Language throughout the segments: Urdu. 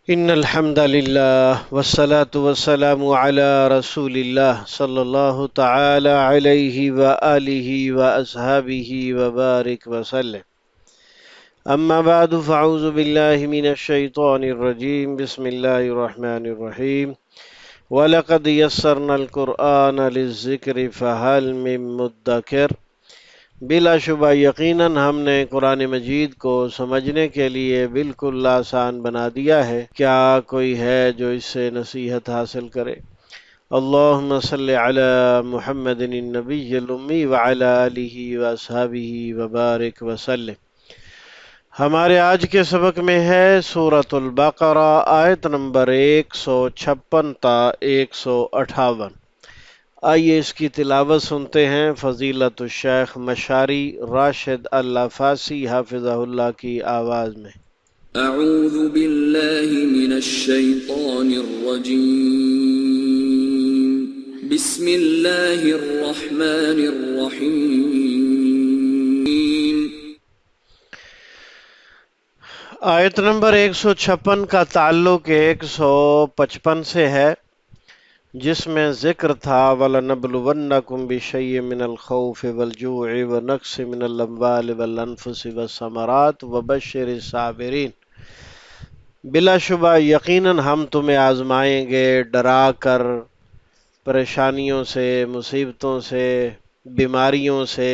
ان الحمد للہ والصلاة والسلام علی رسول اللہ صلی اللہ تعالی علیہ وآلہ واصحابہ وبارک وسلم اما بعد فاعوذ باللہ من الشیطان الرجیم بسم اللہ الرحمن الرحیم وَلَقَدْ يَسَّرْنَا الْقُرْآنَ لِلذِّكْرِ فَهَلْ مِن مُدَّكِرٍ بلا شبہ یقیناً ہم نے قرآن مجید کو سمجھنے کے لیے بالکل آسان بنا دیا ہے، کیا کوئی ہے جو اس سے نصیحت حاصل کرے؟ اللہم صلی علی محمد النبی الامی وعلی آلہ واصحابہ وبارک وسلم۔ ہمارے آج کے سبق میں ہے سورۃ البقرہ آیت نمبر 156 تا 158۔ آئیے اس کی تلاوت سنتے ہیں فضیلت الشیخ مشاری راشد اللہ فاسی حافظہ اللہ کی آواز میں۔ اعوذ باللہ من الشیطان الرجیم بسم اللہ الرحمن الرحیم۔ آیت نمبر 156 کا تعلق 155 سے ہے، جس میں ذکر تھا وَلَنَبْلُوَنَّكُمْ بِشَيْءٍ مِّنَ الْخَوْفِ وَالْجُوعِ وَنَقْصٍ مِّنَ الْأَمْوَالِ وَالْأَنفُسِ وَالثَّمَرَاتِ وَبَشِّرِ الصَّابِرِينَ۔ بلا شبہ یقیناً ہم تمہیں آزمائیں گے، ڈرا کر پریشانیوں سے، مصیبتوں سے، بیماریوں سے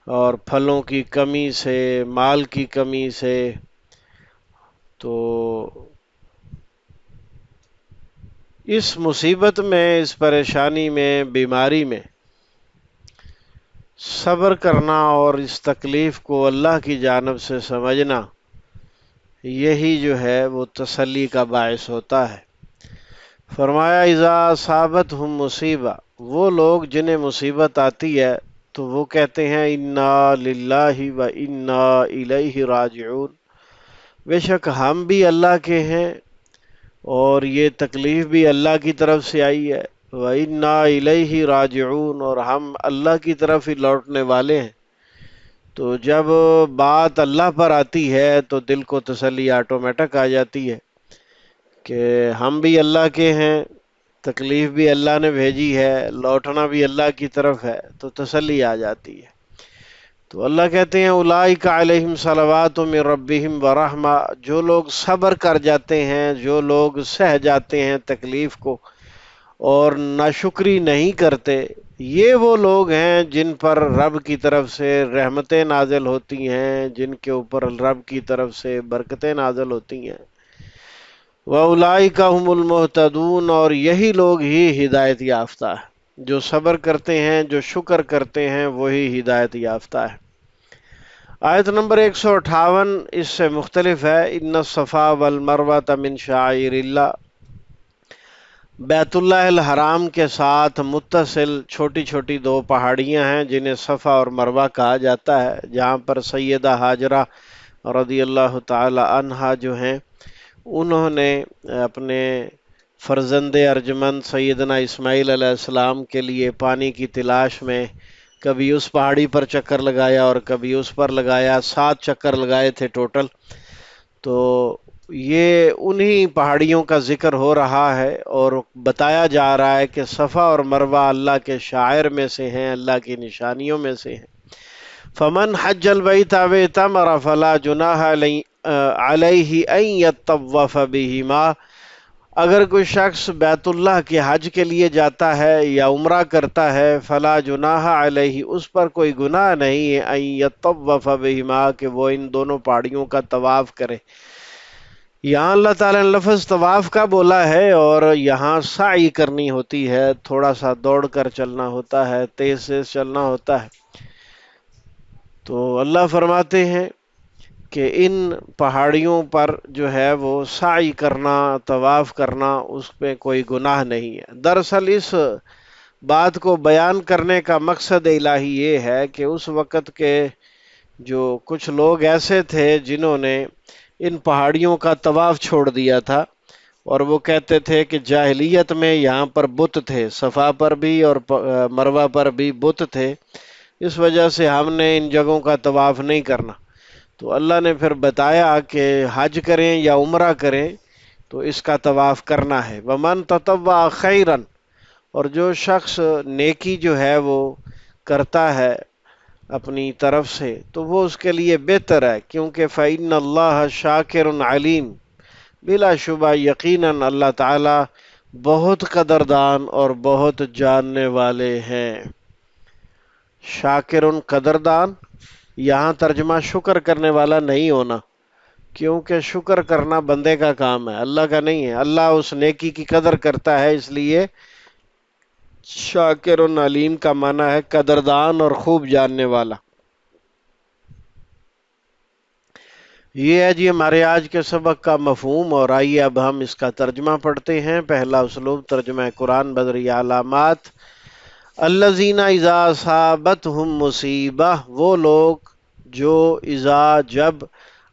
اور پھلوں کی کمی سے، مال کی کمی سے۔ تو اس مصیبت میں، اس پریشانی میں، بیماری میں صبر کرنا اور اس تکلیف کو اللہ کی جانب سے سمجھنا، یہی جو ہے وہ تسلی کا باعث ہوتا ہے۔ فرمایا اذا اصابتہم مصیبہ، وہ لوگ جنہیں مصیبت آتی ہے تو وہ کہتے ہیں انا للہ و انا الیہ راجعون، بے شک ہم بھی اللہ کے ہیں اور یہ تکلیف بھی اللہ کی طرف سے آئی ہے، وَإِنَّا إِلَيْهِ رَاجِعُونَ، اور ہم اللہ کی طرف ہی لوٹنے والے ہیں۔ تو جب بات اللہ پر آتی ہے تو دل کو تسلی آٹومیٹک آ جاتی ہے کہ ہم بھی اللہ کے ہیں، تکلیف بھی اللہ نے بھیجی ہے، لوٹنا بھی اللہ کی طرف ہے، تو تسلی آ جاتی ہے۔ تو اللہ کہتے ہیں اولئک علیہم صلوات من ربہم ورحمہ، جو لوگ صبر کر جاتے ہیں، جو لوگ سہ جاتے ہیں تکلیف کو اور ناشکری نہیں کرتے، یہ وہ لوگ ہیں جن پر رب کی طرف سے رحمتیں نازل ہوتی ہیں، جن کے اوپر رب کی طرف سے برکتیں نازل ہوتی ہیں۔ وَأُولَئِكَ هُمُ الْمُهْتَدُونَ، اور یہی لوگ ہی ہدایت یافتہ ہیں، جو صبر کرتے ہیں، جو شکر کرتے ہیں، وہی ہدایت یافتہ ہے۔ آیت نمبر 158 اس سے مختلف ہے۔ ان الصفا والمروہ من شعائر اللہ، بیت اللہ الحرام کے ساتھ متصل چھوٹی چھوٹی دو پہاڑیاں ہیں جنہیں صفا اور مروہ کہا جاتا ہے، جہاں پر سیدہ ہاجرہ رضی اللہ تعالی عنہا جو ہیں، انہوں نے اپنے فرزند ارجمند سیدنا اسماعیل علیہ السلام کے لیے پانی کی تلاش میں کبھی اس پہاڑی پر چکر لگایا اور کبھی اس پر لگایا، 7 چکر لگائے تھے ٹوٹل۔ تو یہ انہی پہاڑیوں کا ذکر ہو رہا ہے اور بتایا جا رہا ہے کہ صفا اور مروہ اللہ کے شعائر میں سے ہیں، اللہ کی نشانیوں میں سے ہیں۔ فمن حج البیت او اعتمر فلا جناح علیہ ان یطوف بہما، اگر کوئی شخص بیت اللہ کے حج کے لیے جاتا ہے یا عمرہ کرتا ہے، فلا جناح علیہ، اس پر کوئی گناہ نہیں ہے، ان یطوف بہما، کہ وہ ان دونوں پہاڑیوں کا طواف کرے۔ یہاں اللہ تعالیٰ نے لفظ طواف کا بولا ہے اور یہاں سعی کرنی ہوتی ہے، تھوڑا سا دوڑ کر چلنا ہوتا ہے، تیز سے چلنا ہوتا ہے۔ تو اللہ فرماتے ہیں کہ ان پہاڑیوں پر جو ہے وہ سعی کرنا، طواف کرنا، اس پہ کوئی گناہ نہیں ہے۔ دراصل اس بات کو بیان کرنے کا مقصد الہی یہ ہے کہ اس وقت کے جو کچھ لوگ ایسے تھے جنہوں نے ان پہاڑیوں کا طواف چھوڑ دیا تھا، اور وہ کہتے تھے کہ جاہلیت میں یہاں پر بت تھے، صفا پر بھی اور مروہ پر بھی بت تھے، اس وجہ سے ہم نے ان جگہوں کا طواف نہیں کرنا۔ تو اللہ نے پھر بتایا کہ حج کریں یا عمرہ کریں تو اس کا طواف کرنا ہے۔ ومن تطوع خیرن، اور جو شخص نیکی جو ہے وہ کرتا ہے اپنی طرف سے تو وہ اس کے لیے بہتر ہے، کیونکہ فإن اللہ شاکر علیم، بلا شبہ یقیناً اللہ تعالی بہت قدردان اور بہت جاننے والے ہیں۔ شاکر قدردان، یہاں ترجمہ شکر کرنے والا نہیں ہونا، کیونکہ شکر کرنا بندے کا کام ہے، اللہ کا نہیں ہے۔ اللہ اس نیکی کی قدر کرتا ہے، اس لیے شاکر علیم کا معنی ہے قدردان اور خوب جاننے والا۔ یہ ہے جی ہمارے آج کے سبق کا مفہوم، اور آئیے اب ہم اس کا ترجمہ پڑھتے ہیں۔ پہلا اسلوب ترجمہ قرآن بدری علامات۔ الذین اذا اصابتہم مصیبہ، وہ لوگ جو اذا جب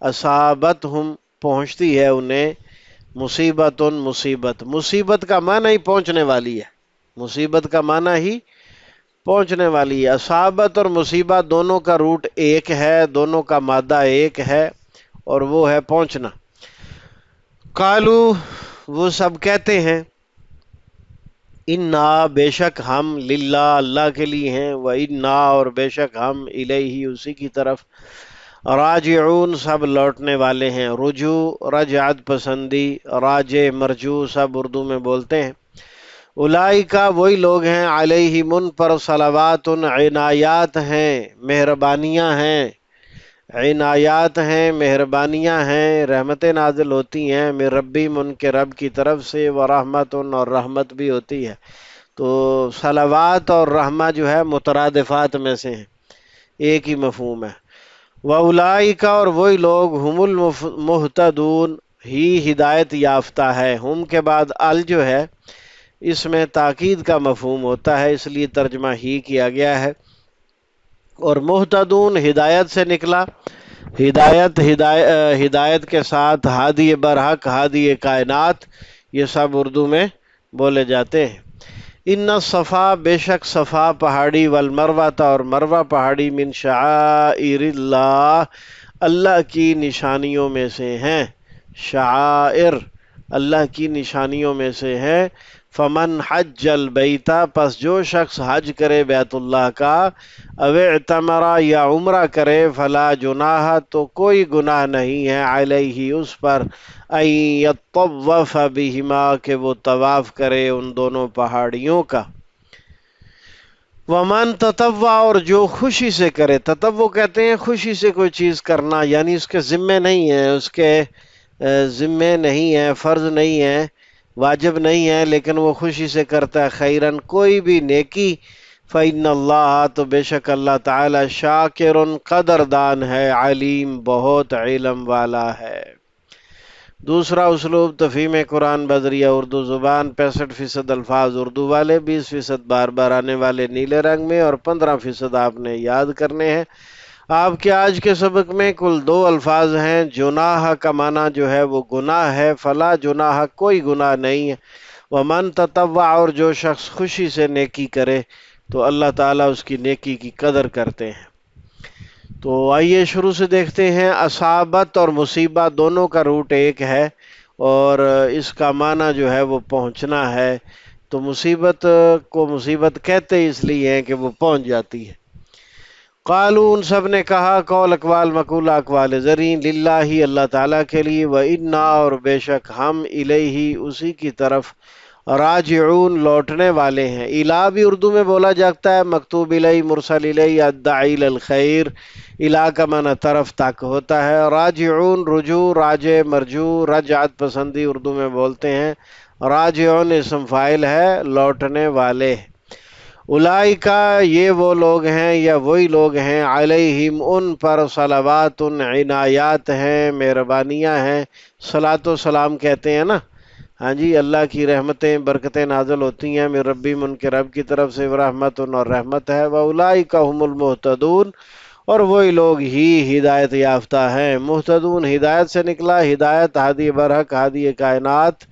اصابتہم پہنچتی ہے انہیں مصیبت مصیبت کا معنی ہی پہنچنے والی ہے، مصیبت کا معنی ہی پہنچنے والی ہے۔ اصابت اور مصیبت دونوں کا روٹ ایک ہے، دونوں کا مادہ ایک ہے، اور وہ ہے پہنچنا۔ قالو، وہ سب کہتے ہیں، انا، بے شک ہم، للہ، اللہ کے لیے ہیں، و انا، اور بے شک ہم، الیہ، اسی کی طرف، راجعون، سب لوٹنے والے ہیں۔ رجوع، رجعت پسندی، راجع، مرجوع، سب اردو میں بولتے ہیں۔ اولئکا، وہی لوگ ہیں، علیہم، ان پر، صلوات، عنایات ہیں، مہربانیاں ہیں، عنایات ہیں، مہربانیاں ہیں، رحمتیں نازل ہوتی ہیں، من ربہم، ان کے رب کی طرف سے، ورحمت، اور رحمت بھی ہوتی ہے۔ تو صلوات اور رحمہ جو ہے مترادفات میں سے ہیں، ایک ہی مفہوم ہے۔ وَأُولَئِكَ، اور وہی لوگ، ہم المہتدون، ہی ہدایت یافتہ ہے۔ ہم کے بعد ال جو ہے اس میں تاکید کا مفہوم ہوتا ہے، اس لیے ترجمہ ہی کیا گیا ہے، اور مہتدون ہدایت سے نکلا۔ ہدایت کے ساتھ ہادی برحق، ہادی کائنات، یہ سب اردو میں بولے جاتے ہیں۔ ان الصفا، بے شک صفا پہاڑی، والمروہ، اور مروہ پہاڑی، من شعائر اللہ، اللہ کی نشانیوں میں سے ہیں۔ شعائر، اللہ کی نشانیوں میں سے ہیں۔ فمن حج البیت، پس جو شخص حج کرے بیت اللہ کا، او اعتمر، یا عمرہ کرے، فلا جناح، تو کوئی گناہ نہیں ہے، علیہ، اس پر، ان یطوف بہما، کہ وہ طواف کرے ان دونوں پہاڑیوں کا۔ ومن تطوع، اور جو خوشی سے کرے، تطوع کہتے ہیں خوشی سے کوئی چیز کرنا، یعنی اس کے ذمے نہیں ہے، اس کے ذمے نہیں ہے، فرض نہیں ہے، واجب نہیں ہے، لیکن وہ خوشی سے کرتا ہے، خیرن، کوئی بھی نیکی، فإن اللہ، تو بے شک اللہ تعالی، شاکر، قدردان ہے، علیم، بہت علم والا ہے۔ دوسرا اسلوب تفہیم قرآن بدریہ اردو زبان۔ 65% الفاظ اردو والے، 20% بار بار آنے والے نیلے رنگ میں، اور 15% آپ نے یاد کرنے ہیں۔ آپ کے آج کے سبق میں کل 2 الفاظ ہیں۔ جناح کا معنی جو ہے وہ گناہ ہے، فلا جناح، کوئی گناہ نہیں ہے۔ ومن تطوع، اور جو شخص خوشی سے نیکی کرے تو اللہ تعالیٰ اس کی نیکی کی قدر کرتے ہیں۔ تو آئیے شروع سے دیکھتے ہیں۔ اصابت اور مصیبت دونوں کا روٹ ایک ہے، اور اس کا معنی جو ہے وہ پہنچنا ہے۔ تو مصیبت کو مصیبت کہتے اس لیے ہیں کہ وہ پہنچ جاتی ہے۔ قالو، ان سب نے کہا، قول اقوال مقولہ اقوال زرین، للہ، اللہ تعالیٰ کے لیے، وَإِنَّا، اور بے شک ہم، الیہ، اسی کی طرف، راجعون، لوٹنے والے ہیں۔ الہ بھی اردو میں بولا جاتا ہے، مکتوب الیہ، مرسل الیہ، الداعی الخیر۔ الہ کا معنی طرف تک ہوتا ہے۔ راجعون، رجوع، راجع، مرجوع، رجعت پسندی اردو میں بولتے ہیں۔ راجعون اسم فاعل ہے، لوٹنے والے۔ اولئکا، یہ وہ لوگ ہیں یا وہی لوگ ہیں، علیہم، ان پر، صلوات، عنایات ہیں، مہربانیاں ہیں۔ صلاۃ و سلام کہتے ہیں نا، ہاں جی، اللہ کی رحمتیں برکتیں نازل ہوتی ہیں، من ربہم، ان کے رب کی طرف سے، ورحمت، اور رحمت ہے، واولئک ھم المہتدون، اور وہی لوگ ہی ہدایت یافتہ ہیں۔ مہتدون ہدایت سے نکلا، ہدایت ہادی برحق، ہادی کائنات،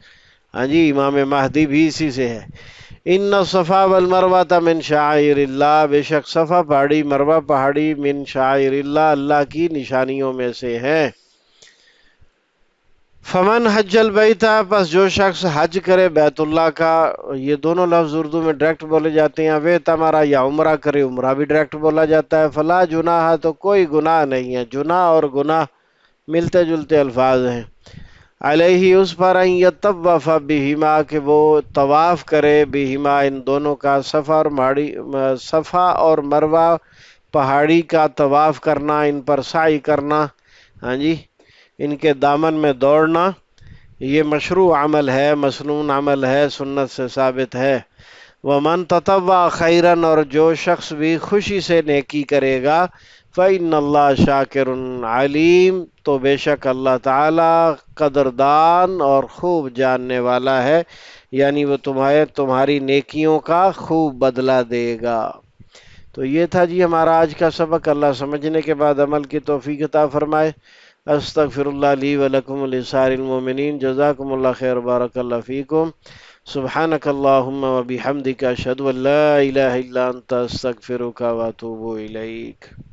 ہاں جی، امام مہدی بھی اسی سے ہے۔ ان الصفا والمروہ من شعائر اللہ، بے شک صفا پہاڑی مروہ پہاڑی من شعائر اللہ، اللہ کی نشانیوں میں سے ہیں۔ فمن حج البیتا، پس جو شخص حج کرے بیت اللہ کا، یہ دونوں لفظ اردو میں ڈائریکٹ بولے جاتے ہیں، وہ تمہارا یا عمرہ کرے، عمرہ بھی ڈائریکٹ بولا جاتا ہے، فلا جناح، تو کوئی گناہ نہیں ہے۔ جناح اور گناہ ملتے جلتے الفاظ ہیں۔ علیہ، اس پر، ان یطوف بہما، کہ وہ طواف کرے، بہما ان دونوں کا، صفا اور مروہ پہاڑی کا طواف کرنا، ان پر سعی کرنا، ہاں جی، ان کے دامن میں دوڑنا، یہ مشروع عمل ہے، مسنون عمل ہے، سنت سے ثابت ہے۔ ومن تطوع خیرن، اور جو شخص بھی خوشی سے نیکی کرے گا، فإن اللہ شاکر علیم، تو بے شک اللہ تعالی قدردان اور خوب جاننے والا ہے، یعنی وہ تمہاری نیکیوں کا خوب بدلہ دے گا۔ تو یہ تھا جی ہمارا آج کا سبق۔ اللہ سمجھنے کے بعد عمل کی توفیق عطا فرمائے۔ استغفر اللہ لی ولکم ولسائر المؤمنین، جزاکم اللہ خیر، بارک اللہ فیکم، سبحانک اللہم وبحمدک، اشہد ان لا الہ الا انت، استغفرک واتوب الیک۔